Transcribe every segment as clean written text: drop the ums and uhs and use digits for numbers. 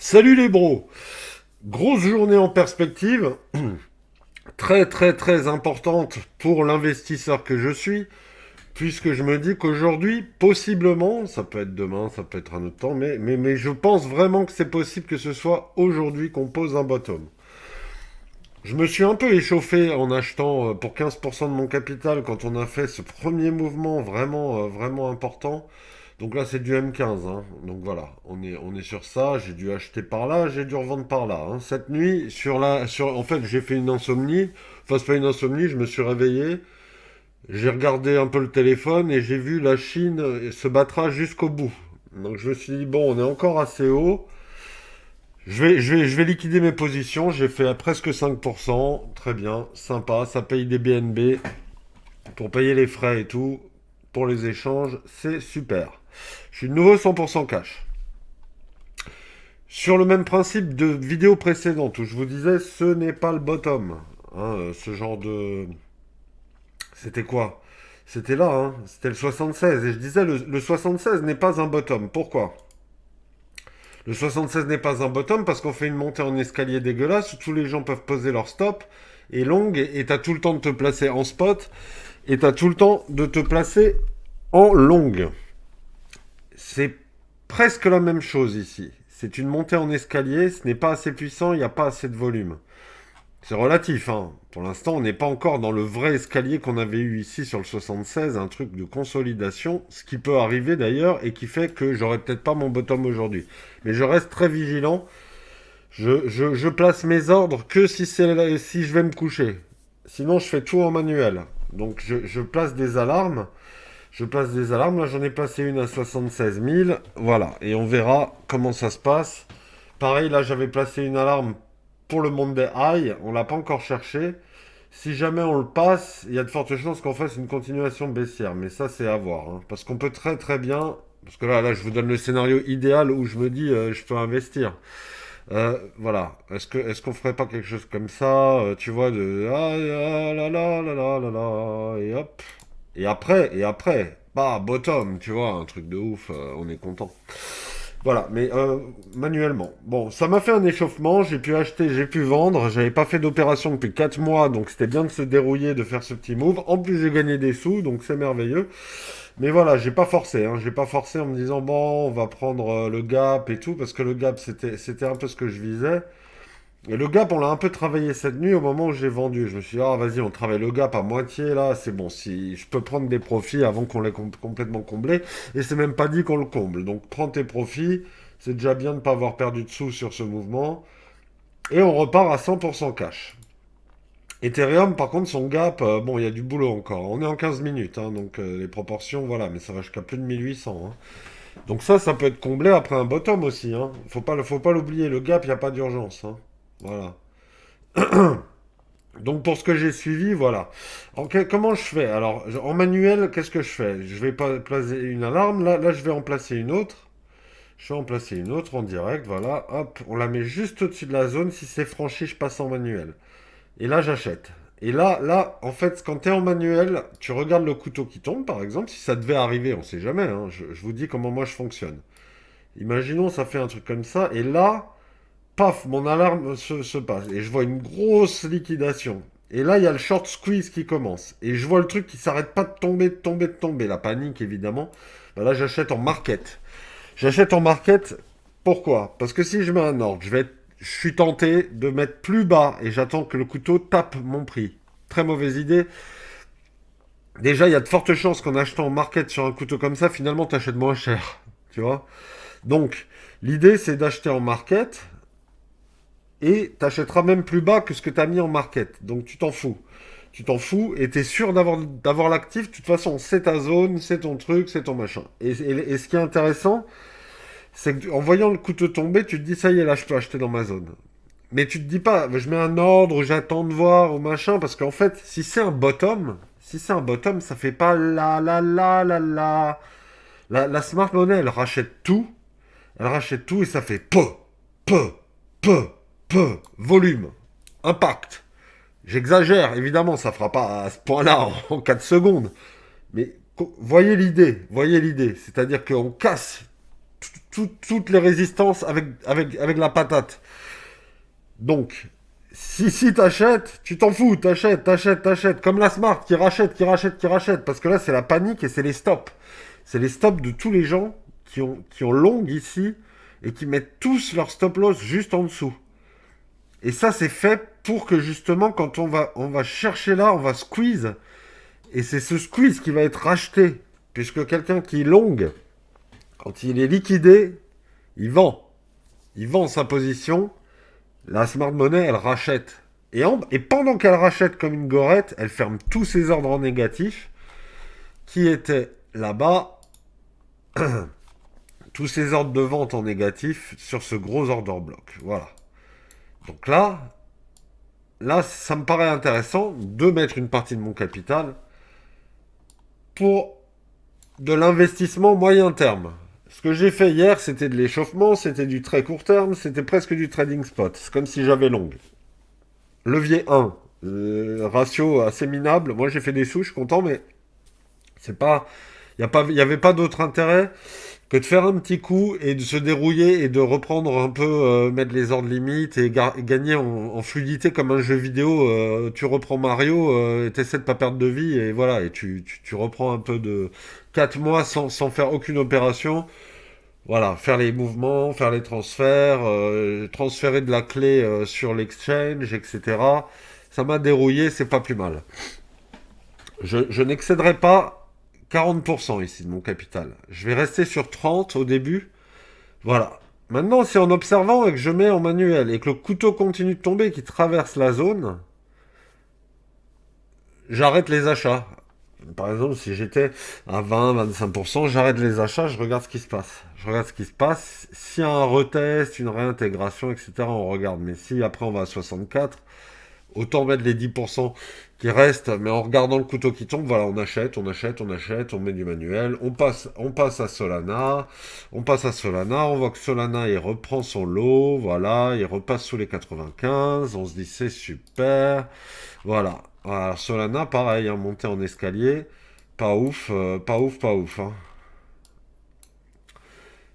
Salut les bros. Grosse journée en perspective, très très très importante pour l'investisseur que je suis, puisque je me dis qu'aujourd'hui, possiblement, ça peut être demain, ça peut être un autre temps, mais je pense vraiment que c'est possible que ce soit aujourd'hui qu'on pose un bottom. Je me suis un peu échauffé en achetant pour 15% de mon capital quand on a fait ce premier mouvement vraiment important. Donc là, c'est du M15, hein. Donc voilà, on est sur ça. J'ai dû acheter par là, j'ai dû revendre par là, hein. Cette nuit, en fait, j'ai fait une insomnie. Enfin, c'est pas une insomnie, je me suis réveillé. J'ai regardé un peu le téléphone et j'ai vu la Chine se battra jusqu'au bout. Donc je me suis dit, bon, on est encore assez haut. Je vais liquider mes positions. J'ai fait à presque 5%. Très bien, sympa. Ça paye des BNB pour payer les frais et tout. Pour les échanges, c'est super. Je suis de nouveau 100% cash. Sur le même principe de vidéo précédente où je vous disais ce n'est pas le bottom. Hein, ce genre de... C'était quoi? C'était là, hein, c'était le 76. Et je disais le 76 n'est pas un bottom. Pourquoi? Le 76 n'est pas un bottom parce qu'on fait une montée en escalier dégueulasse où tous les gens peuvent poser leur stop et longue et t'as tout le temps de te placer en spot et t'as tout le temps de te placer en longue. C'est presque la même chose ici. C'est une montée en escalier, ce n'est pas assez puissant, il n'y a pas assez de volume. C'est relatif, hein. Pour l'instant, on n'est pas encore dans le vrai escalier qu'on avait eu ici sur le 76, un truc de consolidation, ce qui peut arriver d'ailleurs et qui fait que j'aurai peut-être pas mon bottom aujourd'hui. Mais je reste très vigilant. Je place mes ordres que si je vais me coucher. Sinon, je fais tout en manuel. Donc, je place des alarmes. Je place des alarmes. Là, j'en ai placé une à 76 000. Voilà. Et on verra comment ça se passe. Pareil, là, j'avais placé une alarme pour le Monday High. On l'a pas encore cherché. Si jamais on le passe, il y a de fortes chances qu'on fasse une continuation baissière. Mais ça, c'est à voir, hein. Parce qu'on peut très très bien... Parce que là, je vous donne le scénario idéal où je me dis, je peux investir. Voilà. Est-ce qu'on ferait pas quelque chose comme ça, tu vois, de ah, ah, là là là là là là, et hop. Et après, bah, bottom, tu vois, un truc de ouf, on est content. Voilà, mais manuellement. Bon, ça m'a fait un échauffement, j'ai pu acheter, j'ai pu vendre, j'avais pas fait d'opération depuis 4 mois, donc c'était bien de se dérouiller, de faire ce petit move. En plus, j'ai gagné des sous, donc c'est merveilleux. Mais voilà, j'ai pas forcé, hein. J'ai pas forcé en me disant, bon, on va prendre le gap et tout, parce que le gap, c'était un peu ce que je visais. Et le gap, on l'a un peu travaillé cette nuit au moment où j'ai vendu. Je me suis dit, ah, vas-y, on travaille le gap à moitié, là, c'est bon. Si je peux prendre des profits avant qu'on l'ait complètement comblé, et c'est même pas dit qu'on le comble. Donc, prends tes profits, c'est déjà bien de ne pas avoir perdu de sous sur ce mouvement. Et on repart à 100% cash. Ethereum, par contre, son gap, bon, il y a du boulot encore. On est en 15 minutes, hein, donc les proportions, voilà, mais ça va jusqu'à plus de 1800, hein. Donc ça peut être comblé après un bottom aussi, hein. Faut pas l'oublier, le gap, il n'y a pas d'urgence, hein. Voilà. Donc pour ce que j'ai suivi, voilà. Comment je fais? Alors, en manuel, qu'est-ce que je fais? Je vais pas placer une alarme, là je vais en placer une autre. Je vais en placer une autre en direct, voilà. Hop, on la met juste au-dessus de la zone. Si c'est franchi, je passe en manuel. Et là, j'achète. Et là, en fait, quand tu es en manuel, tu regardes le couteau qui tombe, par exemple. Si ça devait arriver, on sait jamais, hein. Je vous dis comment moi je fonctionne. Imaginons, ça fait un truc comme ça. Et là, paf, mon alarme se passe. Et je vois une grosse liquidation. Et là, il y a le short squeeze qui commence. Et je vois le truc qui s'arrête pas de tomber, de tomber, de tomber. La panique, évidemment. Ben là, j'achète en market. J'achète en market. Pourquoi? Parce que si je mets un ordre, je suis tenté de mettre plus bas et j'attends que le couteau tape mon prix. Très mauvaise idée. Déjà, il y a de fortes chances qu'en achetant en market sur un couteau comme ça, finalement, tu achètes moins cher. Tu vois? Donc, l'idée, c'est d'acheter en market et t'achèteras même plus bas que ce que tu as mis en market. Donc, tu t'en fous. Tu t'en fous et tu es sûr d'avoir l'actif. De toute façon, c'est ta zone, c'est ton truc, c'est ton machin. Et ce qui est intéressant, c'est que en voyant le couteau tomber, tu te dis, ça y est, là, je peux acheter dans ma zone. Mais tu te dis pas, je mets un ordre, j'attends de voir, ou machin, parce qu'en fait, si c'est un bottom, ça fait pas la. La smart money, elle rachète tout et ça fait peu, peu, peu, volume, impact. J'exagère, évidemment, ça fera pas à ce point-là en 4 secondes. Mais voyez l'idée, c'est-à-dire qu'on casse toutes les résistances avec la patate. Donc, si t'achètes, tu t'en fous, t'achètes. Comme la Smart qui rachète. Parce que là, c'est la panique et c'est les stops. C'est les stops de tous les gens qui ont long ici et qui mettent tous leur stop loss juste en dessous. Et ça, c'est fait pour que justement, quand on va chercher là, on va squeeze. Et c'est ce squeeze qui va être racheté. Puisque quelqu'un qui est long, quand il est liquidé, il vend. Il vend sa position. La smart money, elle rachète. Et pendant qu'elle rachète comme une gorette, elle ferme tous ses ordres en négatif qui étaient là-bas. Tous ces ordres de vente en négatif sur ce gros order block. Voilà. Donc là, ça me paraît intéressant de mettre une partie de mon capital pour de l'investissement moyen terme. Ce que j'ai fait hier, c'était de l'échauffement, c'était du très court terme, c'était presque du trading spot. C'est comme si j'avais long. Levier 1, ratio assez minable. Moi, j'ai fait des sous, je suis content, mais c'est pas, il y avait pas d'autre intérêt que de faire un petit coup et de se dérouiller et de reprendre un peu, mettre les ordres limites et gagner en fluidité comme un jeu vidéo. Tu reprends Mario et t'essaies de pas perdre de vie et voilà, et tu reprends un peu de 4 mois sans faire aucune opération. Voilà, faire les mouvements, faire les transferts, transférer de la clé sur l'exchange, etc. Ça m'a dérouillé, c'est pas plus mal. Je n'excéderai pas 40% ici de mon capital. Je vais rester sur 30 au début. Voilà. Maintenant, c'est en observant et que je mets en manuel et que le couteau continue de tomber, qui traverse la zone, j'arrête les achats. Par exemple, si j'étais à 20-25%, j'arrête les achats, je regarde ce qui se passe. Je regarde ce qui se passe. S'il y a un retest, une réintégration, etc., on regarde. Mais si après on va à 64, autant mettre les 10% qui restent, mais en regardant le couteau qui tombe, voilà, on achète, on met du manuel, on passe à Solana, on voit que Solana, il reprend son lot, voilà, il repasse sous les 95, on se dit c'est super, voilà. Alors Solana, pareil, hein, montée en escalier, pas ouf, pas ouf, pas ouf, hein.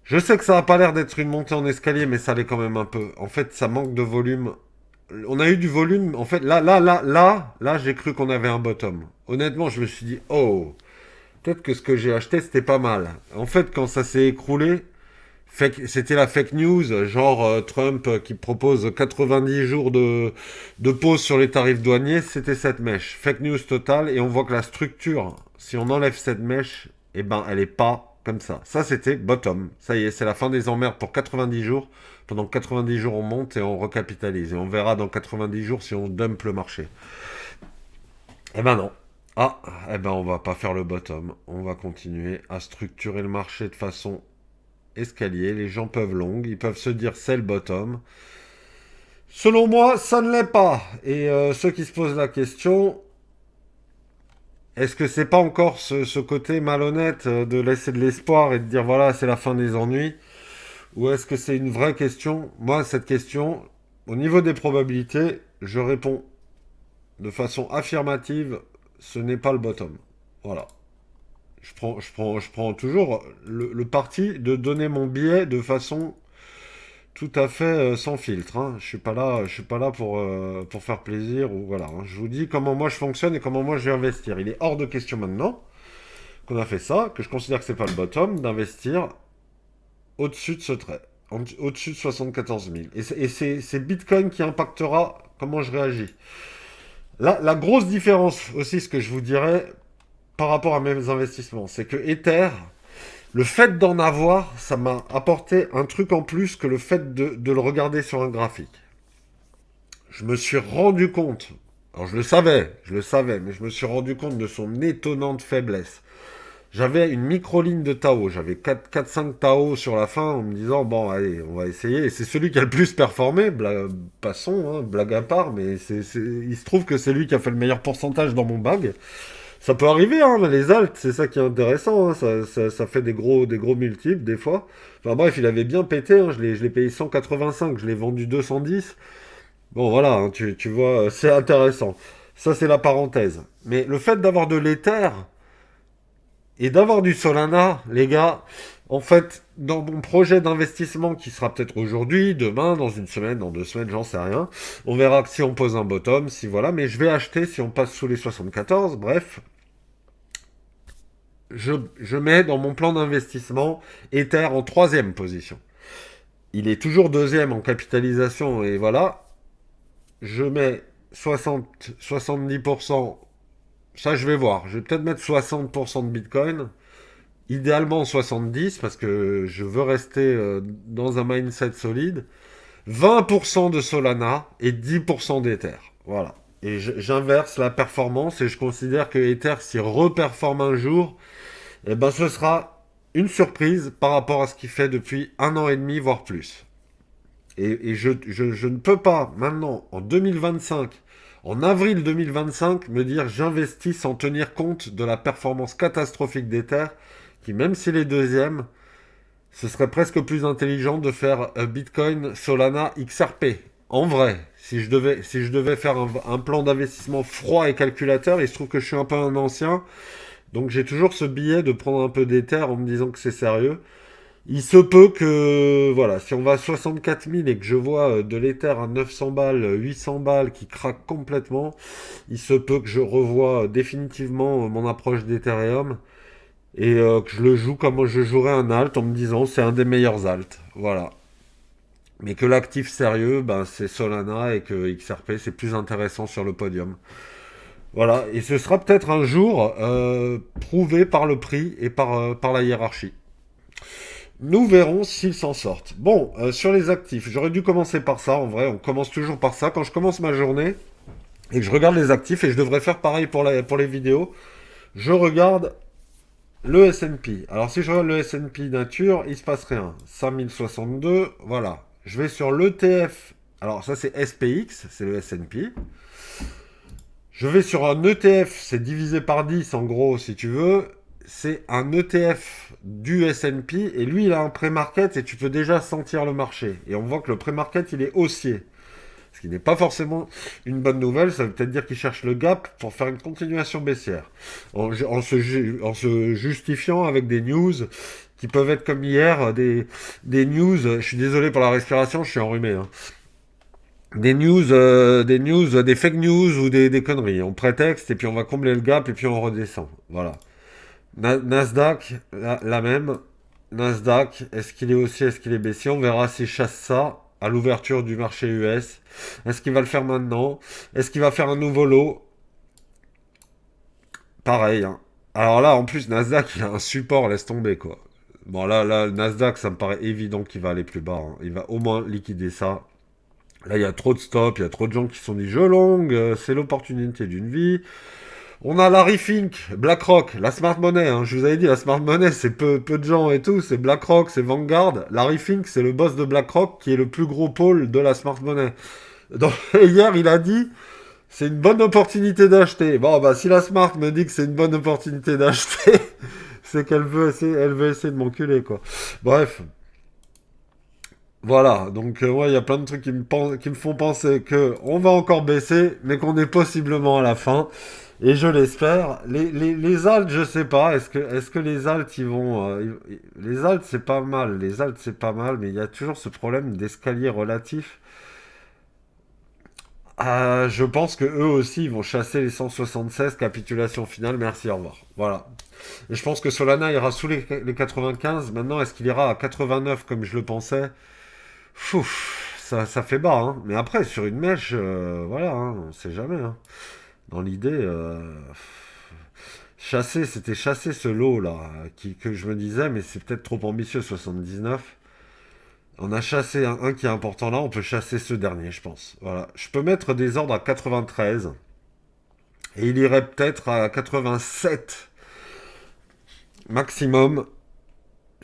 Je sais que ça a pas l'air d'être une montée en escalier, mais ça l'est quand même un peu. En fait, ça manque de volume. On a eu du volume. En fait, là, j'ai cru qu'on avait un bottom. Honnêtement, je me suis dit, oh, peut-être que ce que j'ai acheté, c'était pas mal. En fait, quand ça s'est écroulé, c'était la fake news, genre Trump qui propose 90 jours de pause sur les tarifs douaniers, c'était cette mèche. Fake news totale, et on voit que la structure, si on enlève cette mèche, eh ben, elle est pas comme ça. Ça, c'était bottom. Ça y est, c'est la fin des emmerdes pour 90 jours. Pendant 90 jours, on monte et on recapitalise. Et on verra dans 90 jours si on dump le marché. Eh ben non. Ah, eh ben on va pas faire le bottom. On va continuer à structurer le marché de façon escalier. Les gens peuvent long, ils peuvent se dire c'est le bottom. Selon moi, ça ne l'est pas. Et ceux qui se posent la question, est-ce que c'est pas encore ce côté malhonnête de laisser de l'espoir et de dire voilà, c'est la fin des ennuis? Ou est-ce que c'est une vraie question? Moi, cette question, au niveau des probabilités, je réponds de façon affirmative, ce n'est pas le bottom. Voilà. Je prends toujours le parti de donner mon billet de façon tout à fait sans filtre, hein. Je suis pas là pour faire plaisir ou voilà, hein. Je vous dis comment moi je fonctionne et comment moi je vais investir. Il est hors de question maintenant qu'on a fait ça, que je considère que c'est pas le bottom, d'investir au-dessus de ce trait, au-dessus de 74 000. Et c'est Bitcoin qui impactera comment je réagis. La grosse différence aussi, ce que je vous dirais par rapport à mes investissements, c'est que Ether, le fait d'en avoir, ça m'a apporté un truc en plus que le fait de le regarder sur un graphique. Je me suis rendu compte, alors je le savais, mais je me suis rendu compte de son étonnante faiblesse. J'avais une micro-ligne de Tao, j'avais 4-5 Tao sur la fin en me disant, bon, allez, on va essayer. Et c'est celui qui a le plus performé, passons, hein, blague à part, mais il se trouve que c'est lui qui a fait le meilleur pourcentage dans mon bag. Ça peut arriver, hein, mais les alts, c'est ça qui est intéressant, hein, ça fait des gros multiples, des fois. Enfin bref, il avait bien pété, hein, je l'ai payé 185, je l'ai vendu 210. Bon, voilà, hein, tu vois, c'est intéressant. Ça, c'est la parenthèse. Mais le fait d'avoir de l'Ether et d'avoir du Solana, les gars, En fait, dans mon projet d'investissement qui sera peut-être aujourd'hui, demain, dans une semaine, dans 2 semaines, j'en sais rien. On verra que si on pose un bottom, si voilà. Mais je vais acheter si on passe sous les 74. Bref, je mets dans mon plan d'investissement Ether en troisième position. Il est toujours deuxième en capitalisation et voilà. Je mets 60, 70%. Ça, je vais voir. Je vais peut-être mettre 60% de Bitcoin. Idéalement 70 parce que je veux rester dans un mindset solide. 20% de Solana et 10% d'Ether. Voilà. Et j'inverse la performance et je considère que Ether, s'il reperforme un jour, eh ben, ce sera une surprise par rapport à ce qu'il fait depuis 1 an et demi, voire plus. Et je ne peux pas maintenant, en 2025, en avril 2025, me dire j'investis sans tenir compte de la performance catastrophique d'Ether, qui même s'il est deuxième, ce serait presque plus intelligent de faire Bitcoin Solana XRP. En vrai, si je devais faire un plan d'investissement froid et calculateur, il se trouve que je suis un peu un ancien, donc j'ai toujours ce billet de prendre un peu d'Ether en me disant que c'est sérieux. Il se peut que, voilà, si on va à 64 000 et que je vois de l'Ether à 900 balles, 800 balles qui craque complètement, il se peut que je revoie définitivement mon approche d'Ethereum et que je le joue comme je jouerais un alt en me disant c'est un des meilleurs alts. Voilà. Mais que l'actif sérieux, ben, c'est Solana et que XRP c'est plus intéressant sur le podium. Voilà. Et ce sera peut-être un jour prouvé par le prix et par la hiérarchie. Nous verrons s'ils s'en sortent. Bon, sur les actifs, j'aurais dû commencer par ça. En vrai, on commence toujours par ça. Quand je commence ma journée et que je regarde les actifs, et je devrais faire pareil pour les vidéos, je regarde le S&P. Alors si je regarde le S&P nature, il se passe rien. 5062, voilà. Je vais sur l'ETF. Alors ça c'est SPX, c'est le S&P. Je vais sur un ETF, c'est divisé par 10 en gros si tu veux. C'est un ETF du S&P et lui il a un pré-market et tu peux déjà sentir le marché. Et on voit que le pré-market il est haussier. Ce qui n'est pas forcément une bonne nouvelle, ça veut peut-être dire qu'il cherche le gap pour faire une continuation baissière. En se justifiant avec des news qui peuvent être comme hier, des news, je suis désolé pour la respiration, je suis enrhumé, hein. Des fake news ou des conneries. On prétexte et puis on va combler le gap et puis on redescend. Voilà. Nasdaq, la même. Nasdaq, est-ce qu'il est haussier, est-ce qu'il est baissier? On verra s'il chasse ça à l'ouverture du marché US. Est-ce qu'il va le faire maintenant? Est-ce qu'il va faire un nouveau lot? Pareil, hein. Alors là, en plus, Nasdaq, il a un support, laisse tomber, quoi. Bon, là, le Nasdaq, ça me paraît évident qu'il va aller plus bas, hein. Il va au moins liquider ça. Là, il y a trop de stops, il y a trop de gens qui se sont dit je long, c'est l'opportunité d'une vie. On a Larry Fink, BlackRock, la smart money, hein. Je vous avais dit, la smart money, c'est peu de gens et tout. C'est BlackRock, c'est Vanguard. Larry Fink, c'est le boss de BlackRock qui est le plus gros pôle de la smart money. Donc, hier, il a dit c'est une bonne opportunité d'acheter. Bon, bah, si la smart me dit que c'est une bonne opportunité d'acheter, c'est qu'elle veut essayer de m'enculer, quoi. Bref. Voilà, donc ouais, il y a plein de trucs qui me font penser que on va encore baisser, mais qu'on est possiblement à la fin. Et je l'espère. Les alts, je sais pas. Est-ce que les alts, ils vont. Les alts, c'est pas mal. Les alts, c'est pas mal. Mais il y a toujours ce problème d'escalier relatif. Je pense que eux aussi, ils vont chasser les 176. Capitulation finale. Merci, au revoir. Voilà. Et je pense que Solana ira sous les 95. Maintenant, est-ce qu'il ira à 89 comme je le pensais? Fouf, ça fait bas, hein. Mais après, sur une mèche, voilà, hein, on sait jamais, hein. Dans l'idée, c'était chasser ce lot-là, que je me disais, mais c'est peut-être trop ambitieux, 79. On a chassé un qui est important là, on peut chasser ce dernier, je pense. Voilà. Je peux mettre des ordres à 93, et il irait peut-être à 87 maximum.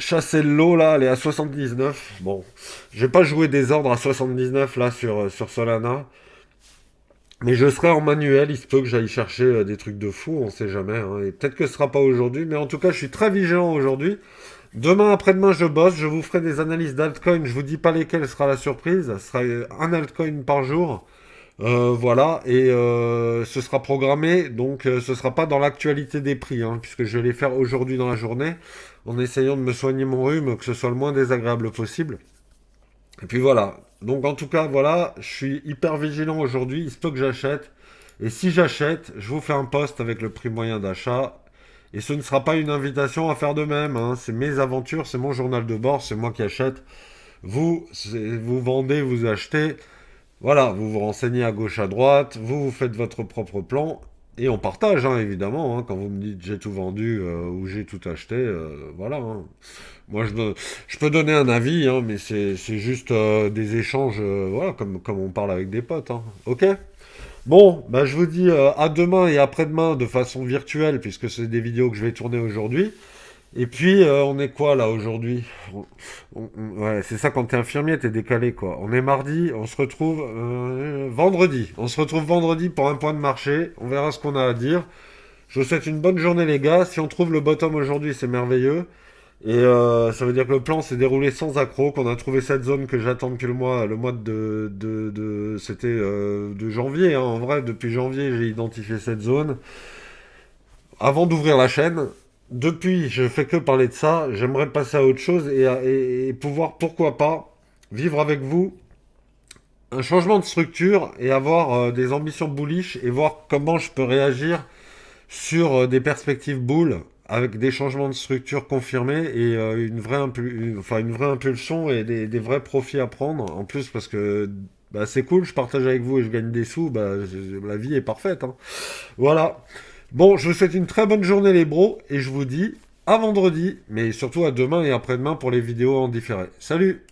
Chasser le lot là, elle est à 79. Bon, j'ai pas joué des ordres à 79 là sur Solana. Mais je serai en manuel, il se peut que j'aille chercher des trucs de fou, on sait jamais, hein. Et peut-être que ce sera pas aujourd'hui, mais en tout cas, je suis très vigilant aujourd'hui. Demain, après-demain, je bosse, je vous ferai des analyses d'altcoin. Je vous dis pas lesquelles sera la surprise. Ce sera un altcoin par jour. Voilà, et ce sera programmé, donc ce sera pas dans l'actualité des prix, hein, puisque je vais les faire aujourd'hui dans la journée, en essayant de me soigner mon rhume, que ce soit le moins désagréable possible. Et puis voilà. Donc en tout cas, voilà, je suis hyper vigilant aujourd'hui, il se peut que j'achète. Et si j'achète, je vous fais un post avec le prix moyen d'achat. Et ce ne sera pas une invitation à faire de même, hein. C'est mes aventures, c'est mon journal de bord, c'est moi qui achète. Vous, vous vendez, vous achetez. Voilà, vous vous renseignez à gauche, à droite, vous faites votre propre plan. Et on partage, hein, évidemment, hein, quand vous me dites j'ai tout vendu ou j'ai tout acheté, voilà, hein. Moi, je peux donner un avis, hein, mais c'est juste des échanges, voilà, comme on parle avec des potes, hein. Ok? Bon, bah, je vous dis à demain et après-demain de façon virtuelle, puisque c'est des vidéos que je vais tourner aujourd'hui. Et puis, on est quoi là aujourd'hui? Ouais, c'est ça quand t'es infirmier, t'es décalé quoi. On est mardi, on se retrouve vendredi. On se retrouve vendredi pour un point de marché. On verra ce qu'on a à dire. Je vous souhaite une bonne journée les gars. Si on trouve le bottom aujourd'hui, c'est merveilleux. Et ça veut dire que le plan s'est déroulé sans accroc, qu'on a trouvé cette zone que j'attends depuis le mois c'était de janvier, hein. En vrai, depuis janvier, j'ai identifié cette zone. Avant d'ouvrir la chaîne, depuis, je fais que parler de ça. J'aimerais passer à autre chose et pouvoir, pourquoi pas, vivre avec vous un changement de structure et avoir des ambitions bullish et voir comment je peux réagir sur des perspectives bull avec des changements de structure confirmés et une vraie impulsion et des vrais profits à prendre. En plus, parce que bah, c'est cool, je partage avec vous et je gagne des sous, bah, la vie est parfaite, hein. Voilà. Bon, je vous souhaite une très bonne journée les bros et je vous dis à vendredi, mais surtout à demain et après-demain pour les vidéos en différé. Salut!